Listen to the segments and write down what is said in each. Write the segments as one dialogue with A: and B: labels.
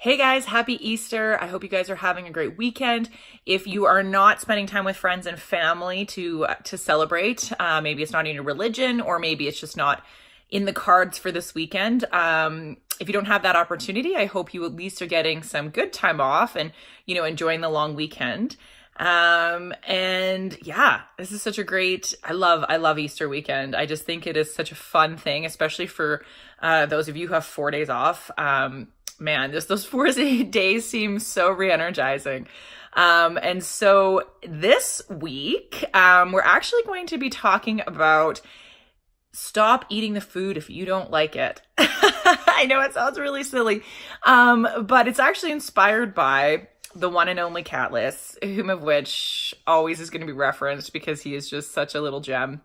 A: Hey guys, happy Easter. I hope you guys are having a great weekend. If you are not spending time with friends and family to celebrate, maybe it's not in your religion or maybe it's just not in the cards for this weekend. If you don't have that opportunity, I hope you at least are getting some good time off and, enjoying the long weekend. And yeah, this is such a great, I love Easter weekend. I just think it is such a fun thing, especially for those of you who have 4 days off. Man, just those 4 days seem so re-energizing. And so this week, we're actually going to be talking about stop eating the food if you don't like it. I know it sounds really silly, but it's actually inspired by the one and only Catless, whom of which always is going to be referenced because he is just such a little gem.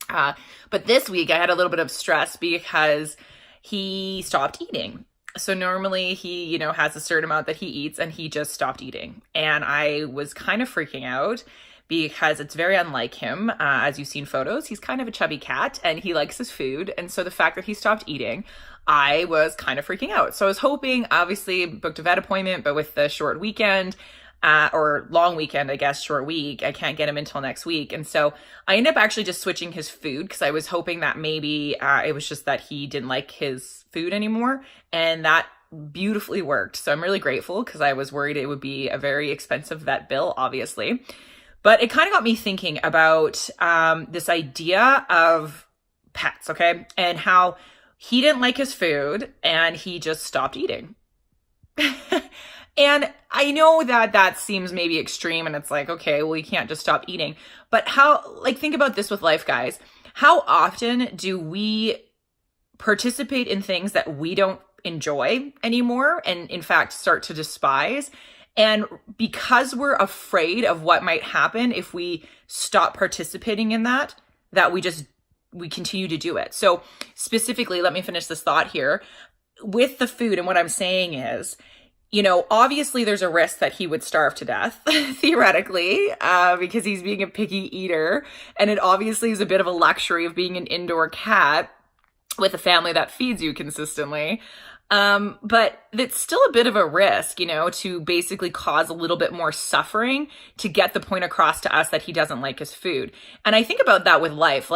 A: But this week I had a little bit of stress because he stopped eating. So normally he, has a certain amount that he eats and he just stopped eating. And I was kind of freaking out because it's very unlike him. As you've seen photos, he's kind of a chubby cat and he likes his food. And so the fact that he stopped eating, I was kind of freaking out. So I was hoping, obviously booked a vet appointment, but with the short weekend, or long weekend, I guess, short week, I can't get him until next week. And so I ended up actually just switching his food because I was hoping that maybe it was just that he didn't like his food anymore. And that beautifully worked. So I'm really grateful because I was worried it would be a very expensive vet bill, obviously. But it kind of got me thinking about this idea of pets, okay? And how he didn't like his food and he just stopped eating. And I know that seems maybe extreme and it's like, okay, well, you can't just stop eating. But think about this with life, guys. How often do we participate in things that we don't enjoy anymore and in fact start to despise? And because we're afraid of what might happen if we stop participating in that we continue to do it. So specifically, let me finish this thought here. With the food, and what I'm saying is, obviously there's a risk that he would starve to death, theoretically, because he's being a picky eater. And it obviously is a bit of a luxury of being an indoor cat with a family that feeds you consistently. But it's still a bit of a risk, to basically cause a little bit more suffering to get the point across to us that he doesn't like his food. And I think about that with life,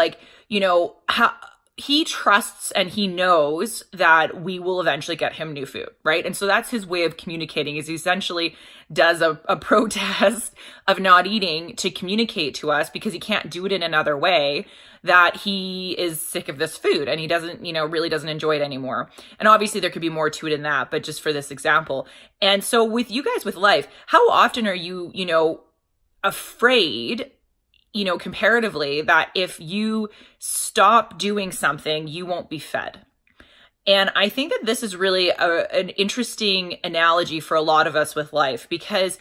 A: how he trusts and he knows that we will eventually get him new food, right? And so that's his way of communicating, is he essentially does a protest of not eating to communicate to us because he can't do it in another way, that he is sick of this food and he doesn't, really doesn't enjoy it anymore. And obviously there could be more to it in that, but just for this example. And so with you guys with life, how often are you, afraid, comparatively, that if you stop doing something, you won't be fed? And I think that this is really an interesting analogy for a lot of us with life, because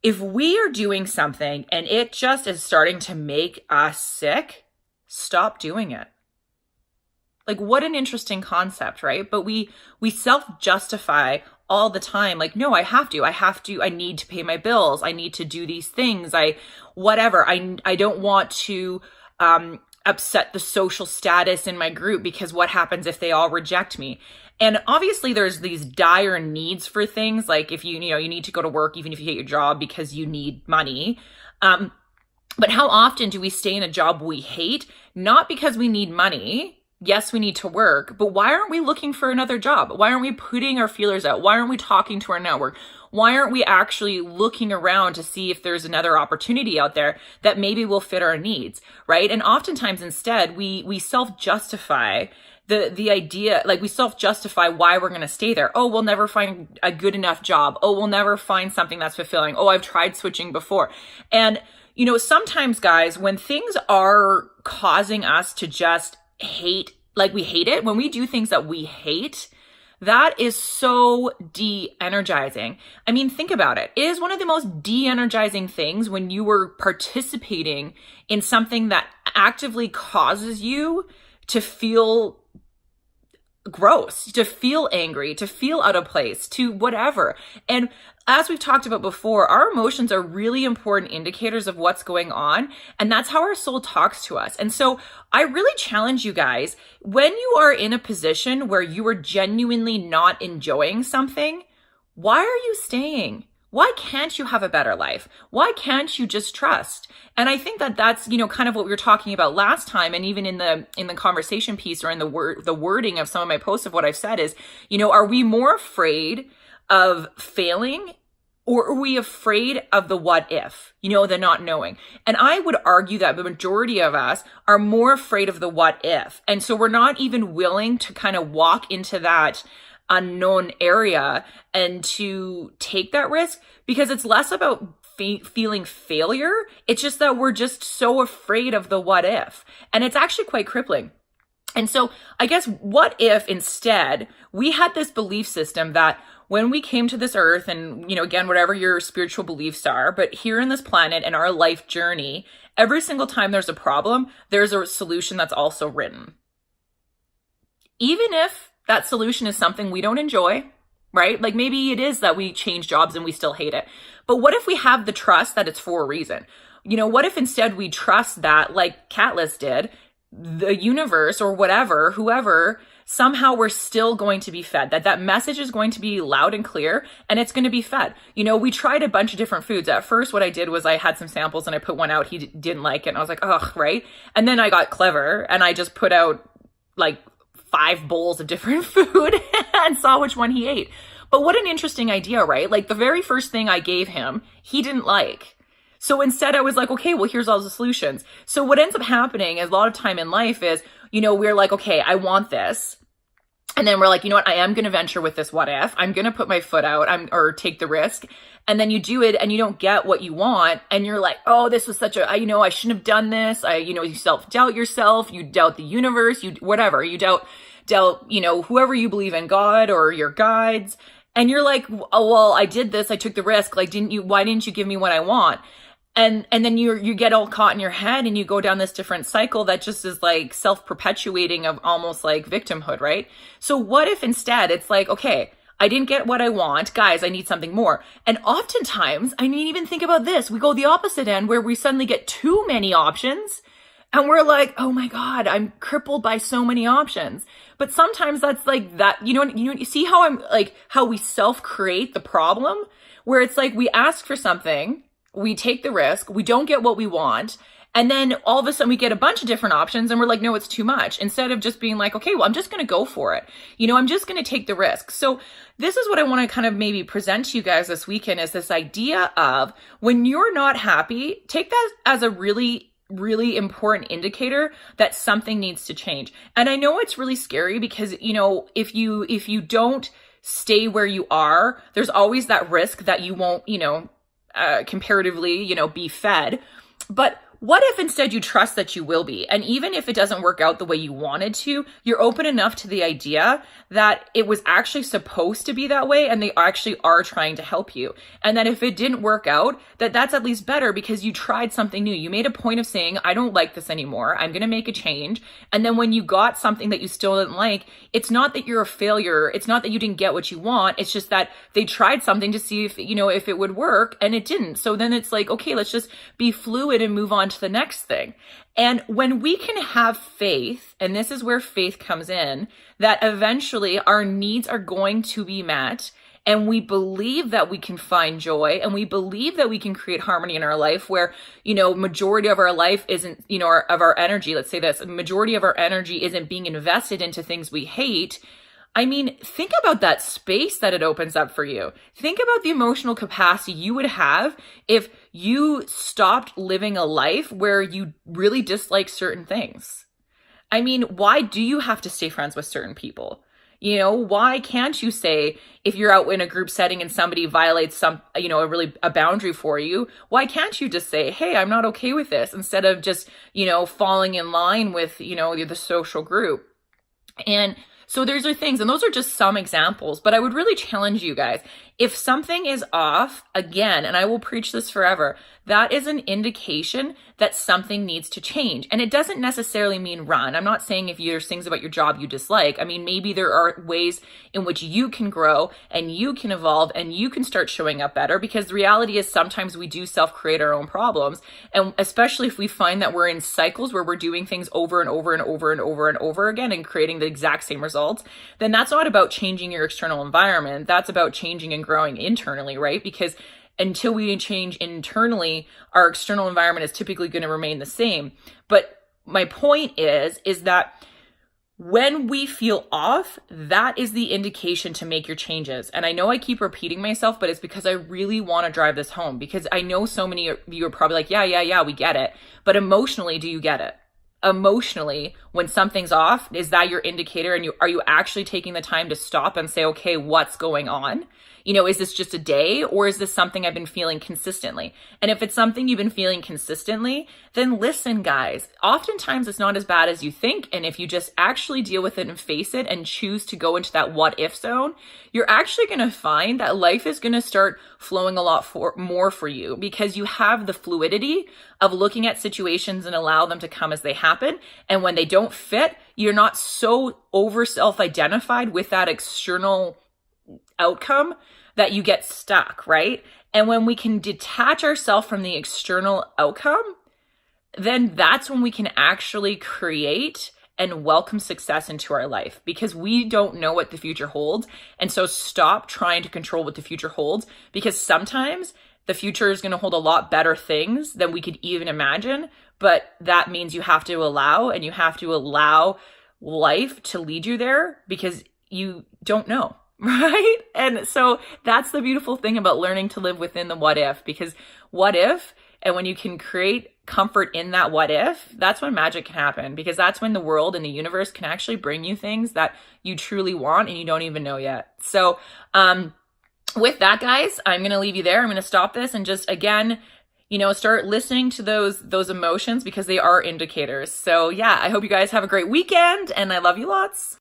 A: if we are doing something and it just is starting to make us sick, stop doing it. What an interesting concept, right? But we self-justify all the time. No, I need to pay my bills. I need to do these things. I don't want to upset the social status in my group because what happens if they all reject me? And obviously there's these dire needs for things. Like if you need to go to work, even if you hate your job because you need money. But how often do we stay in a job we hate? Not because we need money. Yes, we need to work, but why aren't we looking for another job? Why aren't we putting our feelers out? Why aren't we talking to our network? Why aren't we actually looking around to see if there's another opportunity out there that maybe will fit our needs, right? And oftentimes instead, we self-justify the idea, we self-justify why we're going to stay there. Oh, we'll never find a good enough job. Oh, we'll never find something that's fulfilling. Oh, I've tried switching before. And, sometimes, guys, when things are causing us to just hate, we hate it, when we do things that we hate, that is so de-energizing. I mean, think about it. It is one of the most de-energizing things when you were participating in something that actively causes you to feel gross, to feel angry, to feel out of place, to whatever. And as we've talked about before, our emotions are really important indicators of what's going on. And that's how our soul talks to us. And so I really challenge you guys, when you are in a position where you are genuinely not enjoying something, why are you staying? Why can't you have a better life? Why can't you just trust? And I think that that's, kind of what we were talking about last time. And even in the conversation piece or in the wording of some of my posts of what I've said is, are we more afraid of failing, or are we afraid of the what if, the not knowing? And I would argue that the majority of us are more afraid of the what if. And so we're not even willing to kind of walk into that unknown area and to take that risk, because it's less about feeling failure. It's just that we're just so afraid of the what if. And it's actually quite crippling. And so I guess what if instead we had this belief system that when we came to this earth, and, again, whatever your spiritual beliefs are, but here in this planet and our life journey, every single time there's a problem, there's a solution that's also written. Even if that solution is something we don't enjoy, right? Like maybe it is that we change jobs and we still hate it. But what if we have the trust that it's for a reason? What if instead we trust that, like Catless did, the universe or whatever, whoever, somehow we're still going to be fed, that message is going to be loud and clear and it's going to be fed. We tried a bunch of different foods. At first, what I did was I had some samples and I put one out. He didn't like it. And I was like, ugh, right? And then I got clever and I just put out like 5 bowls of different food and saw which one he ate. But what an interesting idea, right? Like the very first thing I gave him, he didn't like. So instead I was like, okay, well, here's all the solutions. So what ends up happening a lot of time in life is, we're like, okay, I want this. And then we're like, what, I am going to venture with this what if. I'm going to put my foot out or take the risk. And then you do it and you don't get what you want. And you're like, oh, this was such I shouldn't have done this. You self-doubt yourself. You doubt the universe. You doubt, whoever you believe in, God or your guides. And you're like, oh, well, I did this. I took the risk. Like, why didn't you give me what I want? And then you get all caught in your head and you go down this different cycle that just is like self-perpetuating of almost like victimhood, right? So what if instead it's like, okay, I didn't get what I want. Guys, I need something more. And oftentimes, even think about this. We go the opposite end where we suddenly get too many options and we're like, oh my God, I'm crippled by so many options. But sometimes that's like that, you see how we self-create the problem where it's like we ask for something, we take the risk, we don't get what we want, and then all of a sudden we get a bunch of different options and we're like, no, it's too much. Instead of just being like, okay, well, I'm just going to go for it. I'm just going to take the risk. So this is what I want to kind of maybe present to you guys this weekend is this idea of when you're not happy, take that as a really, really important indicator that something needs to change. And I know it's really scary because, if you don't stay where you are, there's always that risk that you won't, comparatively, be fed. But what if instead you trust that you will be? And even if it doesn't work out the way you wanted to, you're open enough to the idea that it was actually supposed to be that way and they actually are trying to help you. And that if it didn't work out, that's at least better because you tried something new. You made a point of saying, I don't like this anymore. I'm going to make a change. And then when you got something that you still didn't like, it's not that you're a failure. It's not that you didn't get what you want. It's just that they tried something to see if it would work and it didn't. So then it's like, okay, let's just be fluid and move on to the next thing. And when we can have faith, and this is where faith comes in, that eventually our needs are going to be met, and we believe that we can find joy, and we believe that we can create harmony in our life where, majority of our life isn't, of our energy, let's say this, majority of our energy isn't being invested into things we hate. Think about that space that it opens up for you. Think about the emotional capacity you would have if you stopped living a life where you really dislike certain things. Why do you have to stay friends with certain people? Why can't you say, if you're out in a group setting and somebody violates a boundary for you, why can't you just say, hey, I'm not okay with this, instead of just, falling in line with, the social group? And so those are things, and those are just some examples, but I would really challenge you guys. If something is off, again, and I will preach this forever, that is an indication that something needs to change. And it doesn't necessarily mean run. I'm not saying if there's things about your job you dislike. I mean, maybe there are ways in which you can grow and you can evolve and you can start showing up better, because the reality is sometimes we do self-create our own problems. And especially if we find that we're in cycles where we're doing things over and over and over and over and over again and creating the exact same results, then that's not about changing your external environment. That's about changing and growing internally, right? Because until we change internally, our external environment is typically going to remain the same. But my point is that when we feel off, that is the indication to make your changes. And I know I keep repeating myself, but it's because I really want to drive this home, because I know so many of you are probably like, yeah, we get it. But emotionally, do you get it? Emotionally, when something's off, is that your indicator? And are you actually taking the time to stop and say, okay, what's going on? You know, is this just a day, or is this something I've been feeling consistently? And if it's something you've been feeling consistently, then listen, guys, oftentimes it's not as bad as you think. And if you just actually deal with it and face it and choose to go into that what if zone, you're actually going to find that life is going to start flowing a lot more for you, because you have the fluidity of looking at situations and allow them to come as they happen. And when they don't fit, you're not so over self-identified with that external outcome that you get stuck, right? And when we can detach ourselves from the external outcome, then that's when we can actually create and welcome success into our life, because we don't know what the future holds. And so stop trying to control what the future holds, because sometimes the future is going to hold a lot better things than we could even imagine. But that means you have to allow life to lead you there, because you don't know. Right? And so that's the beautiful thing about learning to live within the what if, because what if, and when you can create comfort in that what if, that's when magic can happen, because that's when the world and the universe can actually bring you things that you truly want and you don't even know yet. So, with that, guys, I'm going to leave you there. I'm going to stop this and just, again, start listening to those emotions, because they are indicators. So yeah, I hope you guys have a great weekend, and I love you lots.